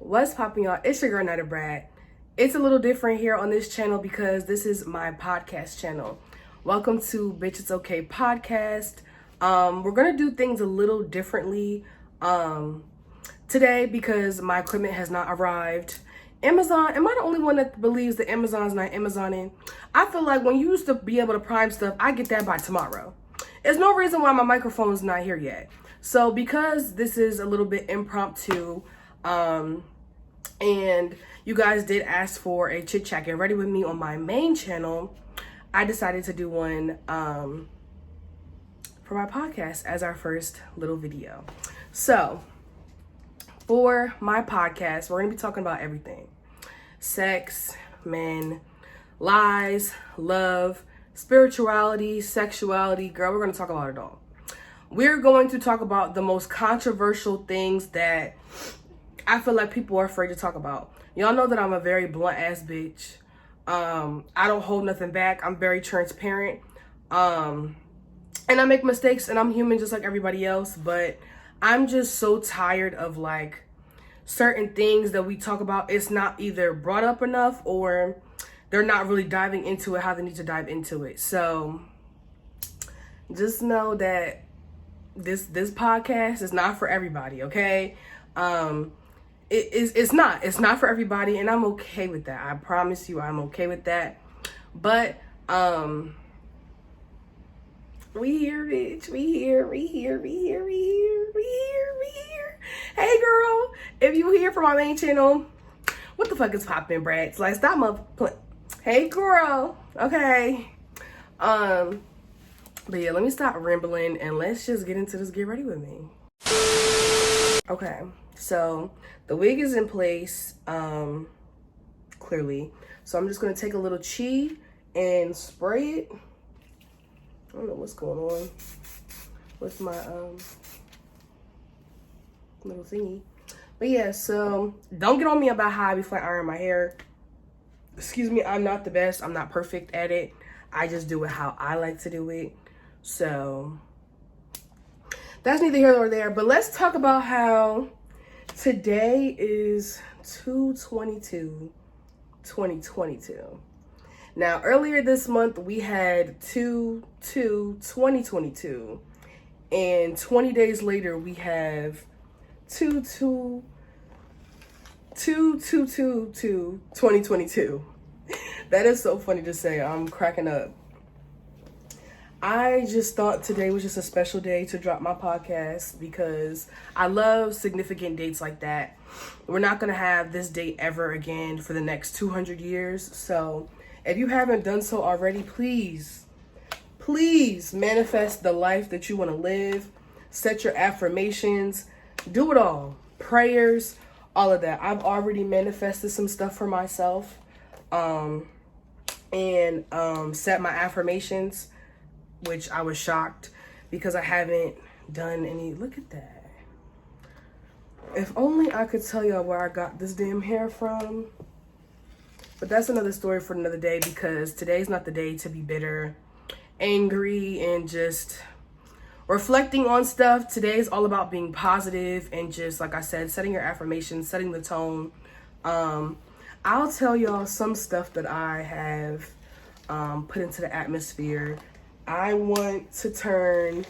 What's poppin', y'all? It's your girl Nyethebrat. It's a little different here on this channel because this is my podcast channel. Welcome to Bitch It's Okay podcast. We're gonna do things a little differently today because my equipment has not arrived. Amazon, am I the only one that believes that Amazon's not Amazoning? I feel like when you used to be able to prime stuff, I get that by tomorrow. There's no reason why my microphone's not here yet. So because this is a little bit impromptu, and you guys did ask for a chit chat get ready with me on my main channel, I decided to do one for my podcast as our first little video. So for my podcast, we're gonna be talking about everything: sex, men, lies, love, spirituality, sexuality. Girl, we're gonna talk about it all. We're going to talk about the most controversial things that I feel like people are afraid to talk about. Y'all know that I'm a very blunt ass bitch. I don't hold nothing back. I'm very transparent. And I make mistakes and I'm human just like everybody else, but I'm just so tired of like certain things that we talk about. It's not either brought up enough or they're not really diving into it how they need to dive into it. So just know that this podcast is not for everybody, okay? It's not for everybody, and I'm okay with that. I promise you I'm okay with that. But we here, bitch. We here. Hey girl, if you here for my main channel, what the fuck is poppin', brats? Like, stop my hey girl, okay. But yeah, let me stop rambling and let's just get into this get ready with me. Okay, so the wig is in place, clearly. So I'm just gonna take a little Chit and spray it. I don't know what's going on with my little thingy. But yeah, so don't get on me about how I be flat ironing my hair. Excuse me, I'm not the best. I'm not perfect at it. I just do it how I like to do it. So that's neither here nor there. But let's talk about how today is 2/22/2022. Now, earlier this month, we had 2/2/2022. And 20 days later, we have 2/2/2022. That is so funny to say. I'm cracking up. I just thought today was just a special day to drop my podcast because I love significant dates like that. We're not going to have this date ever again for the next 200 years. So if you haven't done so already, please manifest the life that you want to live. Set your affirmations. Do it all. Prayers, all of that. I've already manifested some stuff for myself and set my affirmations, which I was shocked because I haven't done any. Look at that. If only I could tell y'all where I got this damn hair from. But that's another story for another day because today's not the day to be bitter, angry, and just reflecting on stuff. Today's all about being positive and just, like I said, setting your affirmations, setting the tone. I'll tell y'all some stuff that I have put into the atmosphere. I want to turn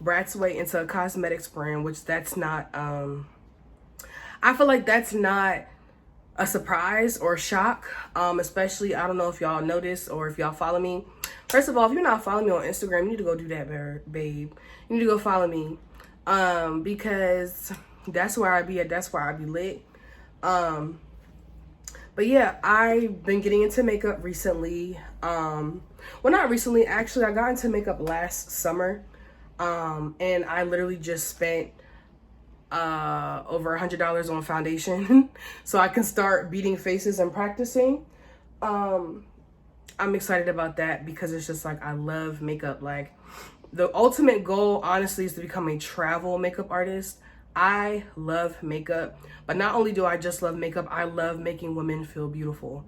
Brat's Way into a cosmetics brand, which that's not, I feel like that's not a surprise or a shock, especially, I don't know if y'all notice or if y'all follow me. First of all, if you're not following me on Instagram, you need to go do that, babe. You need to go follow me, because that's where I be at, that's where I be lit. But yeah, I've been getting into makeup recently. Well, not recently, actually. I got into makeup last summer. And I literally just spent over $100 on foundation so I can start beating faces and practicing. I'm excited about that because it's just like I love makeup. Like, the ultimate goal, honestly, is to become a travel makeup artist. I love makeup, but not only do I just love makeup, I love making women feel beautiful.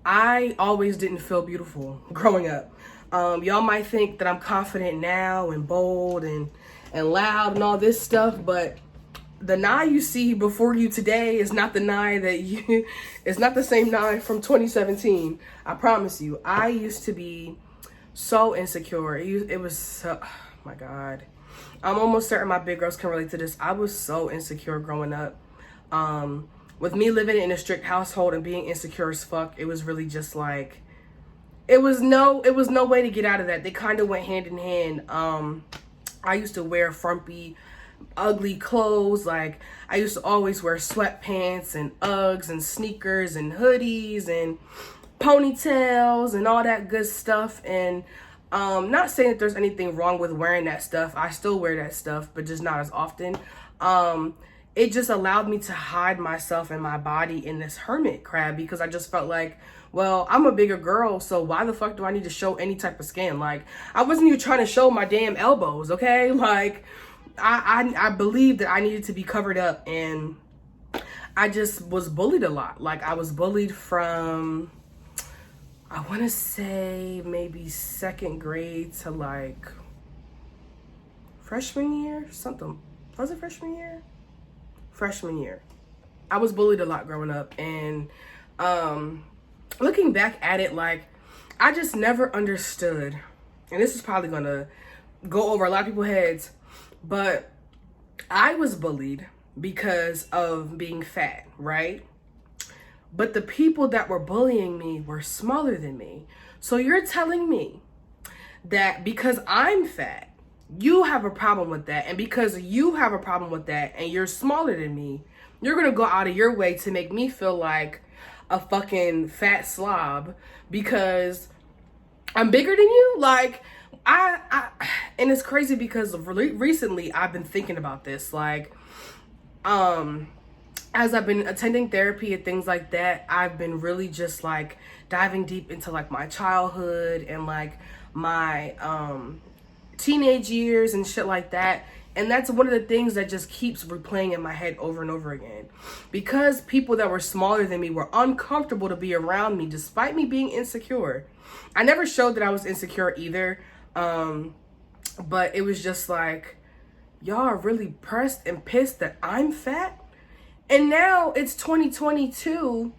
I always didn't feel beautiful growing up. Y'all might think that I'm confident now and bold and loud and all this stuff, but the Nye you see before you today is not the Nye that you, it's not the same Nye from 2017. I promise you. I used to be so insecure. It was so, oh my God. I'm almost certain my big girls can relate to this. I was so insecure growing up. With me living in a strict household and being insecure as fuck, it was really just like, it was no way to get out of that. They kind of went hand in hand. I used to wear frumpy, ugly clothes. Like, I used to always wear sweatpants and Uggs and sneakers and hoodies and ponytails and all that good stuff. And not saying that there's anything wrong with wearing that stuff. I still wear that stuff, but just not as often. It just allowed me to hide myself and my body in this hermit crab, because I just felt like, well, I'm a bigger girl, so why the fuck do I need to show any type of skin? Like, I wasn't even trying to show my damn elbows, okay? Like, I believed that I needed to be covered up, and I just was bullied a lot. Like, I was bullied from, I want to say maybe 2nd grade to like freshman year, something. Was it freshman year? Freshman year. I was bullied a lot growing up, and looking back at it, like, I just never understood, and this is probably gonna go over a lot of people's heads, but I was bullied because of being fat, right? But the people that were bullying me were smaller than me. So you're telling me that because I'm fat, you have a problem with that, and because you have a problem with that and you're smaller than me, you're gonna go out of your way to make me feel like a fucking fat slob because I'm bigger than you? Like, and it's crazy because recently I've been thinking about this, like, as I've been attending therapy and things like that, I've been really just like diving deep into like my childhood and like my teenage years and shit like that. And that's one of the things that just keeps replaying in my head over and over again. Because people that were smaller than me were uncomfortable to be around me despite me being insecure. I never showed that I was insecure either. But it was just like, y'all are really pressed and pissed that I'm fat. And now it's 2022.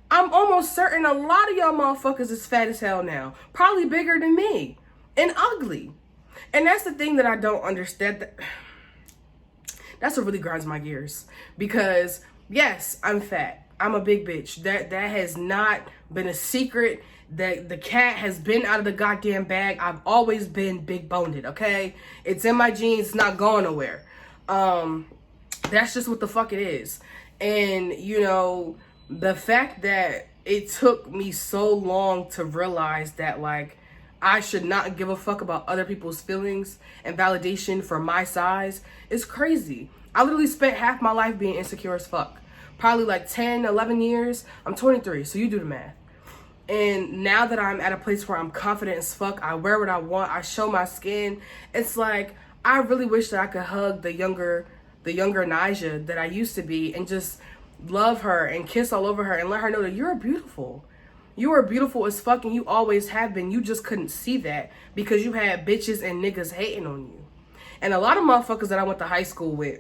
I'm almost certain a lot of y'all motherfuckers is fat as hell now. Probably bigger than me. And ugly. And that's the thing that I don't understand. That's what really grinds my gears. Because, yes, I'm fat. I'm a big bitch. That has not been a secret. That the cat has been out of the goddamn bag. I've always been big boned, okay? It's in my genes. It's not going nowhere. That's just what the fuck it is. And, you know, the fact that it took me so long to realize that, like, I should not give a fuck about other people's feelings and validation for my size is crazy. I literally spent half my life being insecure as fuck. Probably like 10, 11 years. I'm 23, so you do the math. And now that I'm at a place where I'm confident as fuck, I wear what I want, I show my skin, it's like, I really wish that I could hug the younger Nyethebrat that I used to be and just love her and kiss all over her and let her know that you're beautiful. You are beautiful as fuck, and you always have been. You just couldn't see that because you had bitches and niggas hating on you. And a lot of motherfuckers that I went to high school with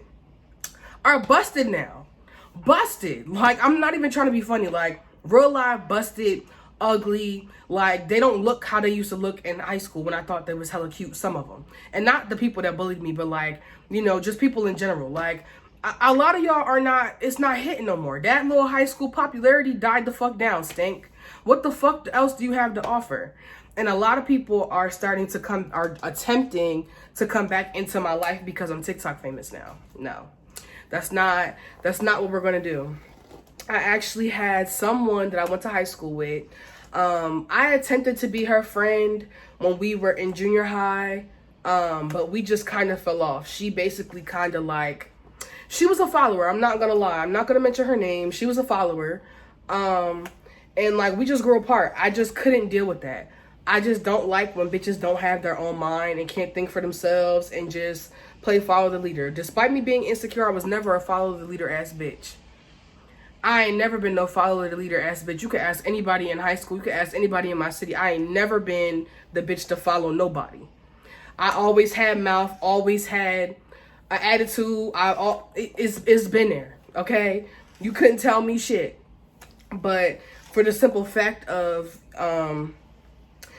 are busted now. Busted. Like, I'm not even trying to be funny. Like, real life busted, ugly. Like, they don't look how they used to look in high school when I thought they was hella cute, some of them. And not the people that bullied me, but like, you know, just people in general. Like, a lot of y'all are not, it's not hitting no more. That little high school popularity died the fuck down, stink. What the fuck else do you have to offer? And a lot of people are attempting to come back into my life because I'm TikTok famous now. No, that's not what we're gonna do. I actually had someone that I went to high school with. I attempted to be her friend when we were in junior high, but we just kind of fell off. She basically kind of like, she was a follower. I'm not gonna lie. I'm not gonna mention her name. She was a follower. And like, we just grew apart. I just couldn't deal with that. I just don't like when bitches don't have their own mind and can't think for themselves and just play follow the leader. Despite me being insecure, I was never a follow the leader ass bitch. I ain't never been no follow the leader ass bitch. You could ask anybody in high school. You could ask anybody in my city. I ain't never been the bitch to follow nobody. I always had mouth, always had an attitude. It's been there, okay? You couldn't tell me shit. But for the simple fact of,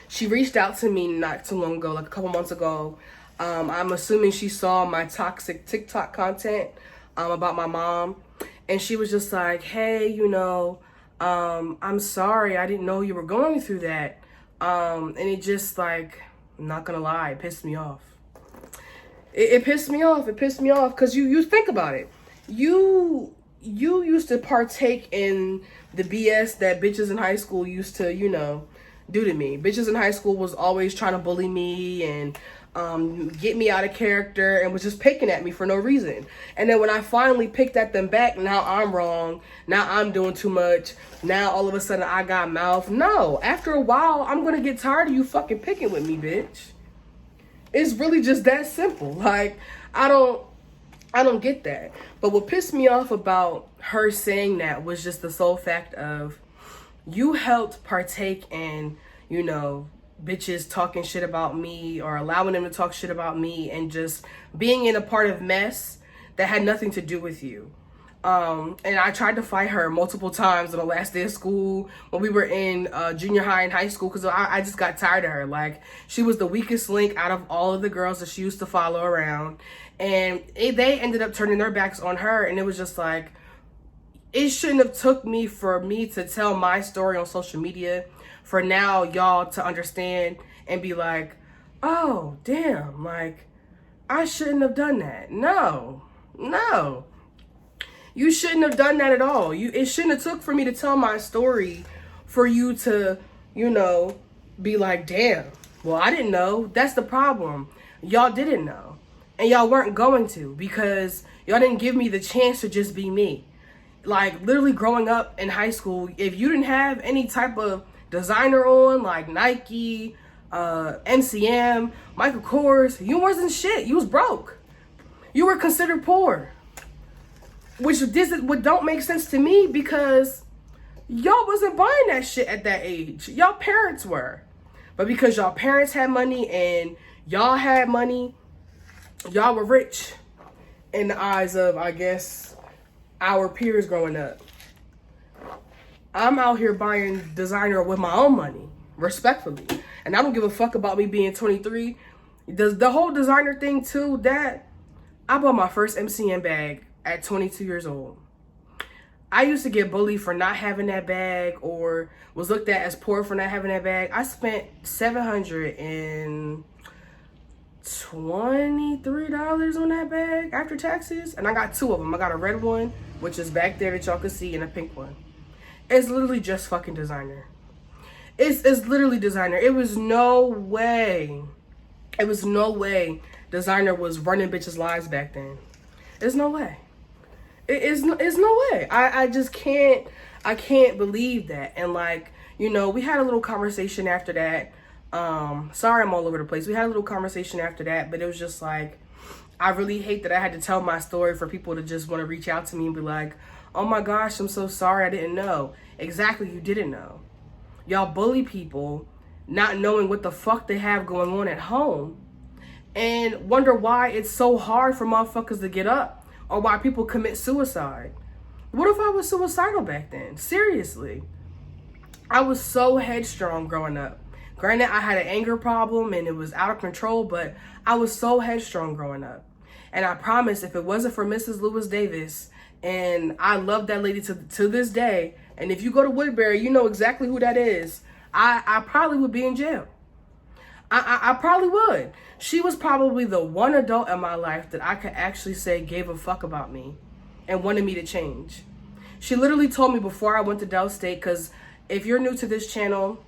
she reached out to me not too long ago, like a couple months ago. I'm assuming she saw my toxic TikTok content about my mom. And she was just like, hey, you know, I'm sorry. I didn't know you were going through that. And it just, like, I'm not gonna lie, it pissed me off. It pissed me off. It pissed me off because you think about it. You used to partake in the BS that bitches in high school used to, you know, do to me. Bitches in high school was always trying to bully me and get me out of character and was just picking at me for no reason. And then when I finally picked at them back, now I'm wrong. Now I'm doing too much. Now all of a sudden I got mouth. No, after a while, I'm going to get tired of you fucking picking with me, bitch. It's really just that simple. Like, I don't get that. But what pissed me off about her saying that was just the sole fact of, you helped partake in, you know, bitches talking shit about me or allowing them to talk shit about me and just being in a part of mess that had nothing to do with you. And I tried to fight her multiple times on the last day of school when we were in junior high and high school because I just got tired of her. Like, she was the weakest link out of all of the girls that she used to follow around. And they ended up turning their backs on her. And it was just like, it shouldn't have took me for me to tell my story on social media for now y'all to understand and be like, oh, damn, like, I shouldn't have done that. No. You shouldn't have done that at all. It shouldn't have took for me to tell my story for you to, you know, be like, damn, well, I didn't know. That's the problem. Y'all didn't know. And y'all weren't going to because y'all didn't give me the chance to just be me. Like, literally growing up in high school, if you didn't have any type of designer on, like Nike, MCM, Michael Kors, you wasn't shit. You was broke. You were considered poor. Which what don't make sense to me because y'all wasn't buying that shit at that age. Y'all parents were. But because y'all parents had money and y'all had money, y'all were rich in the eyes of, I guess, our peers growing up. I'm out here buying designer with my own money, respectfully. And I don't give a fuck about me being 23. The whole designer thing too, that I bought my first MCM bag at 22 years old. I used to get bullied for not having that bag or was looked at as poor for not having that bag. I spent $723 on that bag after taxes. And I got two of them. I got a red one, which is back there that y'all can see, and a pink one. It's literally just fucking designer. It's literally designer. It was no way designer was running bitches' lives back then. There's no way. It's no way. I just can't believe that. And like, you know, we had a little conversation after that. Sorry I'm all over the place. We had a little conversation after that, but it was just like, I really hate that I had to tell my story for people to just want to reach out to me and be like, oh my gosh, I'm so sorry, I didn't know. Exactly, you didn't know. Y'all bully people not knowing what the fuck they have going on at home and wonder why it's so hard for motherfuckers to get up or why people commit suicide. What if I was suicidal back then? Seriously. I was so headstrong growing up. Granted, I had an anger problem and it was out of control, but I was so headstrong growing up. And I promise, if it wasn't for Mrs. Lewis Davis, and I love that lady to this day, and if you go to Woodbury, you know exactly who that is, I probably would be in jail. I probably would. She was probably the one adult in my life that I could actually say gave a fuck about me and wanted me to change. She literally told me before I went to Del State, because if you're new to this channel,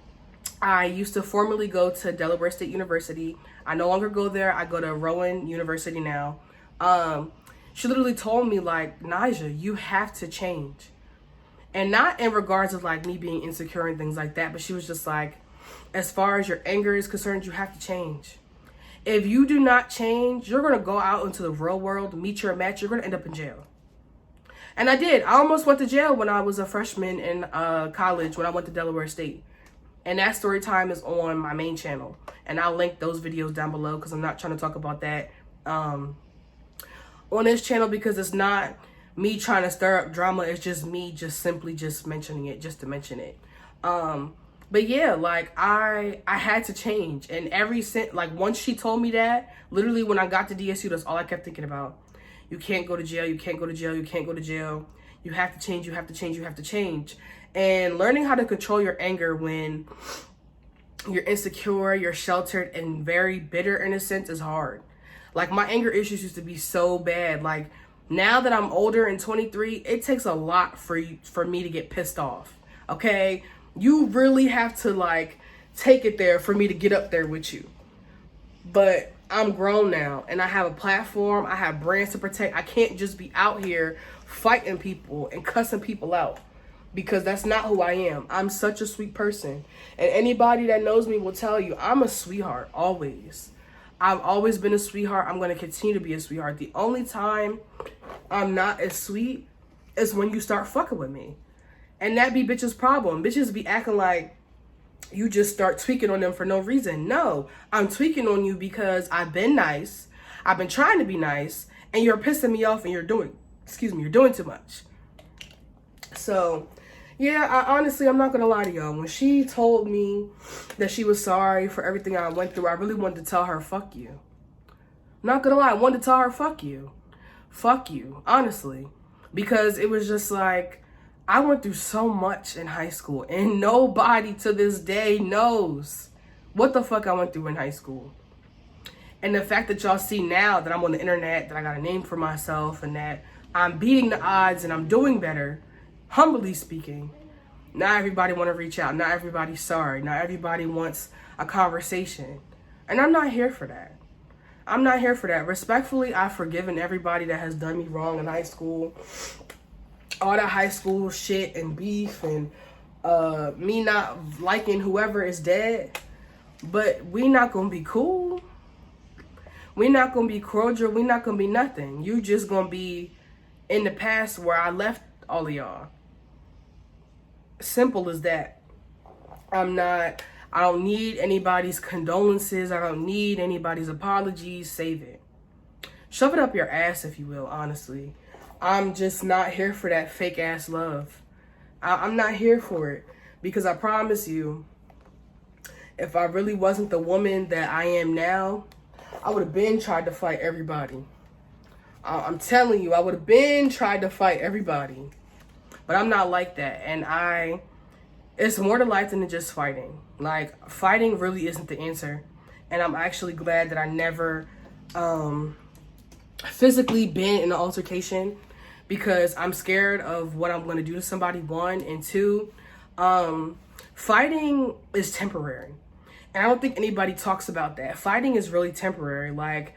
I used to formerly go to Delaware State University. I no longer go there. I go to Rowan University now. She literally told me, like, Nyja, you have to change. And not in regards of like me being insecure and things like that, but she was just like, as far as your anger is concerned, you have to change. If you do not change, you're going to go out into the real world, meet your match, you're going to end up in jail. And I did. I almost went to jail when I was a freshman in college when I went to Delaware State. And that story time is on my main channel. And I'll link those videos down below because I'm not trying to talk about that on this channel because it's not me trying to stir up drama. It's just me just simply just mentioning it just to mention it. But yeah, like I had to change. And like once she told me that, literally when I got to DSU, that's all I kept thinking about. You can't go to jail, you can't go to jail, you can't go to jail. You have to change, you have to change, you have to change. And learning how to control your anger when you're insecure, you're sheltered, and very bitter in a sense is hard. Like my anger issues used to be so bad. Like now that I'm older and 23, it takes a lot for me to get pissed off. Okay? You really have to like take it there for me to get up there with you. But I'm grown now and I have a platform. I have brands to protect. I can't just be out here fighting people and cussing people out because that's not who I am. I'm such a sweet person. And anybody that knows me will tell you I'm a sweetheart always. I've always been a sweetheart. I'm going to continue to be a sweetheart. The only time I'm not as sweet is when you start fucking with me. And that be bitches' problem. Bitches be acting like you just start tweaking on them for no reason. No, I'm tweaking on you because I've been nice. I've been trying to be nice. And you're pissing me off and you're doing too much. So, yeah, I'm not going to lie to y'all. When she told me that she was sorry for everything I went through, I really wanted to tell her, fuck you. Not going to lie, I wanted to tell her, fuck you. Fuck you, honestly. Because it was just like, I went through so much in high school and nobody to this day knows what the fuck I went through in high school. And the fact that y'all see now that I'm on the internet, that I got a name for myself and that I'm beating the odds and I'm doing better, humbly speaking, not everybody want to reach out. Not everybody's sorry. Not everybody wants a conversation. And I'm not here for that. I'm not here for that. Respectfully, I've forgiven everybody that has done me wrong in high school. All that high school shit and beef and me not liking whoever is dead. But we not going to be cool. We not going to be cordial. We not going to be nothing. You just going to be in the past where I left all of y'all. Simple as that. I don't need anybody's condolences. I don't need anybody's apologies. Save it. Shove it up your ass, if you will, honestly. I'm just not here for that fake ass love. I'm not here for it. Because I promise you, if I really wasn't the woman that I am now, I would have been tried to fight everybody. I'm telling you, I would have been tried to fight everybody. But I'm not like that. And it's more to life than just fighting. Like, fighting really isn't the answer. And I'm actually glad that I never physically been in an altercation because I'm scared of what I'm going to do to somebody, one. And two, fighting is temporary. And I don't think anybody talks about that. Fighting is really temporary. Like,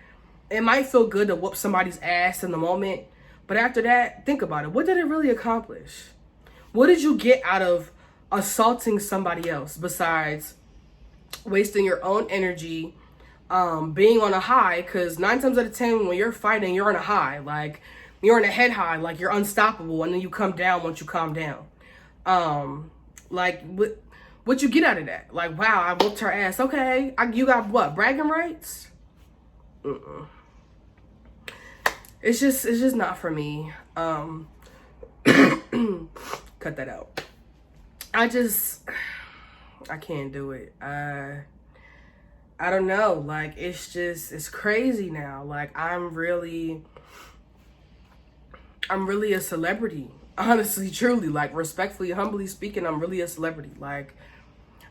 it might feel good to whoop somebody's ass in the moment. But after that, think about it. What did it really accomplish? What did you get out of assaulting somebody else besides wasting your own energy, being on a high? Because 9 times out of 10, when you're fighting, you're on a high. Like, you're on a head high. Like, you're unstoppable. And then you come down once you calm down. Like, what you get out of that? Like, wow, I whooped her ass. Okay, you got what? Bragging rights? It's just not for me. Cut that out. I can't do it. I don't know. Like, it's crazy now. Like, I'm really a celebrity. Honestly, truly, like, respectfully, humbly speaking, I'm really a celebrity. Like,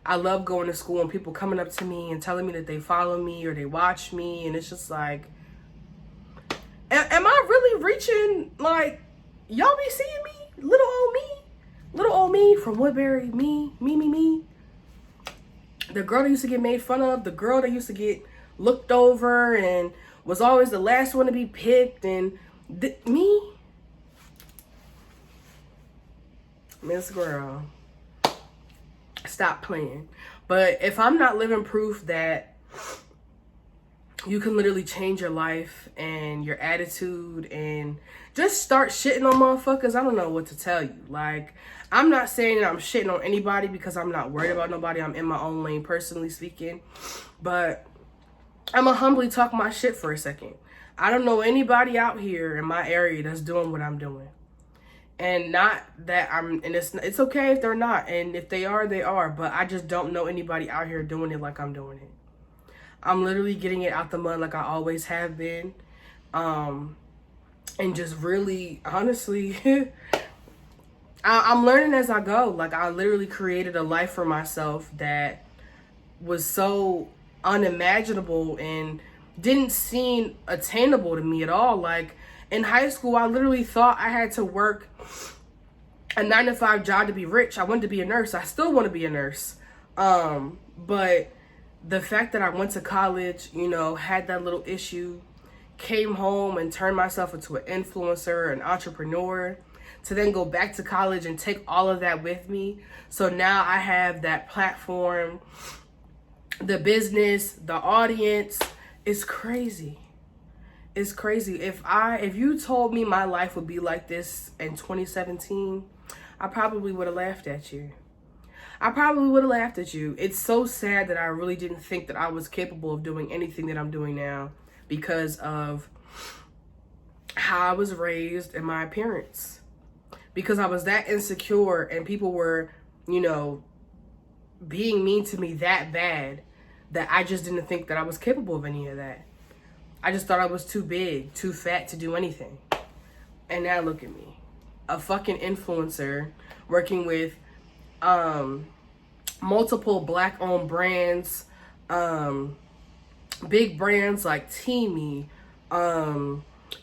I love going to school and people coming up to me and telling me that they follow me or they watch me. And it's just like, am I really reaching, like, y'all be seeing me? Little old me? Little old me from Woodbury. Me. The girl that used to get made fun of. The girl that used to get looked over and was always the last one to be picked. And me? Miss Girl. Stop playing. But if I'm not living proof that you can literally change your life and your attitude and just start shitting on motherfuckers, I don't know what to tell you. Like, I'm not saying that I'm shitting on anybody because I'm not worried about nobody. I'm in my own lane, personally speaking. But I'm gonna humbly talk my shit for a second. I don't know anybody out here in my area that's doing what I'm doing. And not that and it's okay if they're not. And if they are, they are. But I just don't know anybody out here doing it like I'm doing it. I'm literally getting it out the mud like I always have been. And just really, honestly, I'm learning as I go. Like, I literally created a life for myself that was so unimaginable and didn't seem attainable to me at all. Like, in high school, I literally thought I had to work a 9-to-5 job to be rich. I wanted to be a nurse. I still want to be a nurse. But the fact that I went to college, you know, had that little issue, came home and turned myself into an influencer, an entrepreneur, to then go back to college and take all of that with me. So now I have that platform, the business, the audience. It's crazy. It's crazy. If you told me my life would be like this in 2017, I probably would have laughed at you. It's so sad that I really didn't think that I was capable of doing anything that I'm doing now because of how I was raised and my appearance. Because I was that insecure and people were, you know, being mean to me that bad that I just didn't think that I was capable of any of that. I just thought I was too big, too fat to do anything. And now look at me. A fucking influencer working with multiple black-owned brands, big brands like Teamy,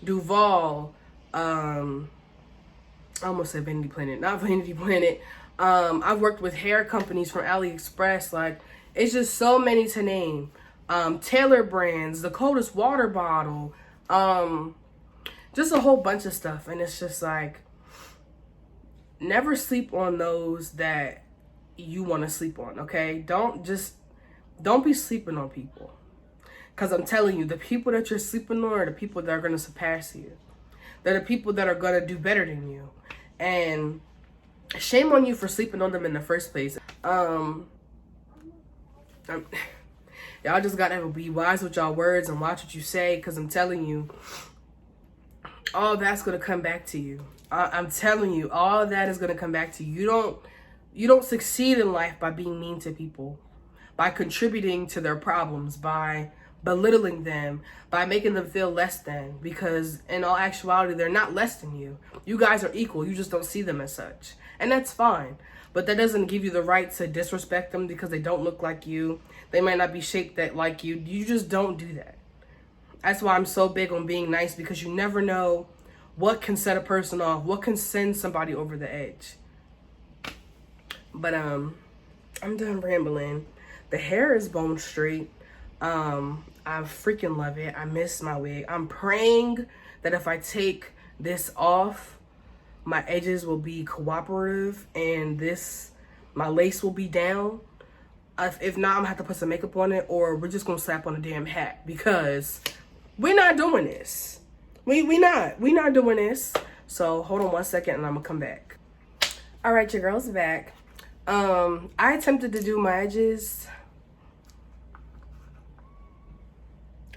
Duval, I almost said Vanity Planet, not Vanity Planet. I've worked with hair companies from AliExpress. Like, it's just so many to name. Taylor brands, the coldest water bottle, just a whole bunch of stuff. And it's just like, never sleep on those that you want to sleep on, okay? Don't be sleeping on people. Because I'm telling you, the people that you're sleeping on are the people that are going to surpass you. They're the people that are going to do better than you. And shame on you for sleeping on them in the first place. Y'all just got to be wise with y'all words and watch what you say. Because I'm telling you, all that's going to come back to you. I'm telling you, all that is going to come back to you. You don't succeed in life by being mean to people, by contributing to their problems, by belittling them, by making them feel less than, because in all actuality, they're not less than you. You guys are equal. You just don't see them as such. And that's fine. But that doesn't give you the right to disrespect them because they don't look like you. They might not be shaped that like you. You just don't do that. That's why I'm so big on being nice, because you never know what can set a person off, what can send somebody over the edge. But I'm done rambling. The hair is bone straight. I freaking love it. I miss my wig. I'm praying that if I take this off, my edges will be cooperative and my lace will be down. If not, I'm gonna have to put some makeup on it, or we're just gonna slap on a damn hat, because we're not doing this. We not doing this. So hold on 1 second and I'm gonna come back. All right, your girl's back. I attempted to do my edges.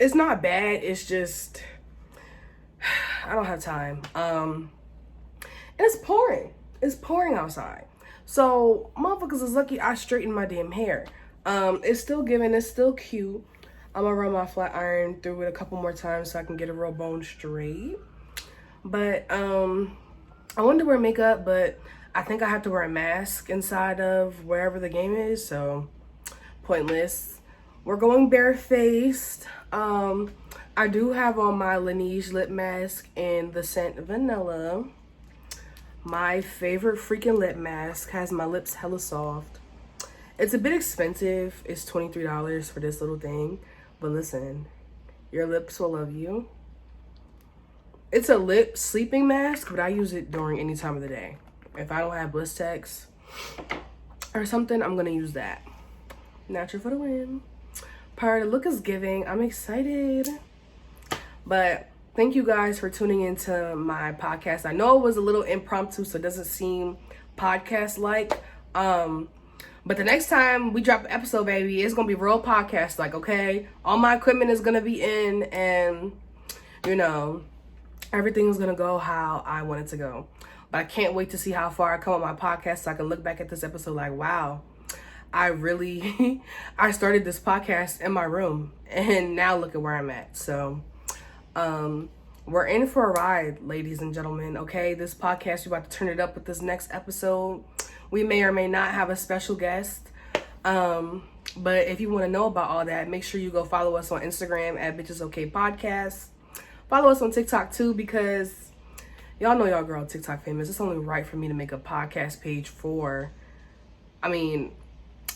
It's not bad. It's just, I don't have time. And it's pouring. It's pouring outside. So motherfuckers is lucky I straightened my damn hair. It's still giving. It's still cute. I'm gonna run my flat iron through it a couple more times so I can get a real bone straight. But I wanted to wear makeup, but I think I have to wear a mask inside of wherever the game is, so pointless. We're going barefaced. I do have on my Laniege lip mask in the scent Vanilla. My favorite freaking lip mask. Has my lips hella soft. It's a bit expensive. It's $23 for this little thing. But listen, your lips will love you. It's a lip sleeping mask, but I use it during any time of the day. If I don't have Blistex or something, I'm gonna use that. Natural for the win. Part of the look is giving. I'm excited. But thank you guys for tuning into my podcast. I know it was a little impromptu, so it doesn't seem podcast-like. But the next time we drop an episode, baby, it's gonna be real podcast-like, okay? All my equipment is gonna be in, and you know, everything's gonna go how I want it to go. But I can't wait to see how far I come on my podcast so I can look back at this episode like, wow, I started this podcast in my room and now look at where I'm at. So, we're in for a ride, ladies and gentlemen, okay? This podcast, we're about to turn it up with this next episode. We may or may not have a special guest. But if you want to know about all that, make sure you go follow us on Instagram at Bitches Okay Podcast. Follow us on TikTok too, because y'all know y'all girl TikTok famous. It's only right for me to make a podcast page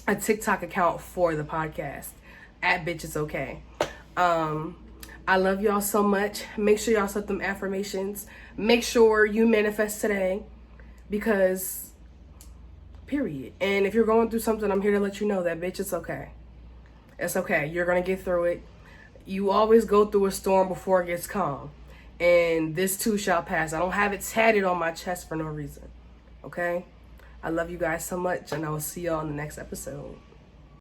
a TikTok account for the podcast at Bitches Okay. I love y'all so much. Make sure y'all set them affirmations. Make sure you manifest today, because period. And if you're going through something, I'm here to let you know that, bitch, it's okay. It's okay. You're going to get through it. You always go through a storm before it gets calm. And this too shall pass. I don't have it tatted on my chest for no reason. Okay? I love you guys so much, and I will see y'all in the next episode.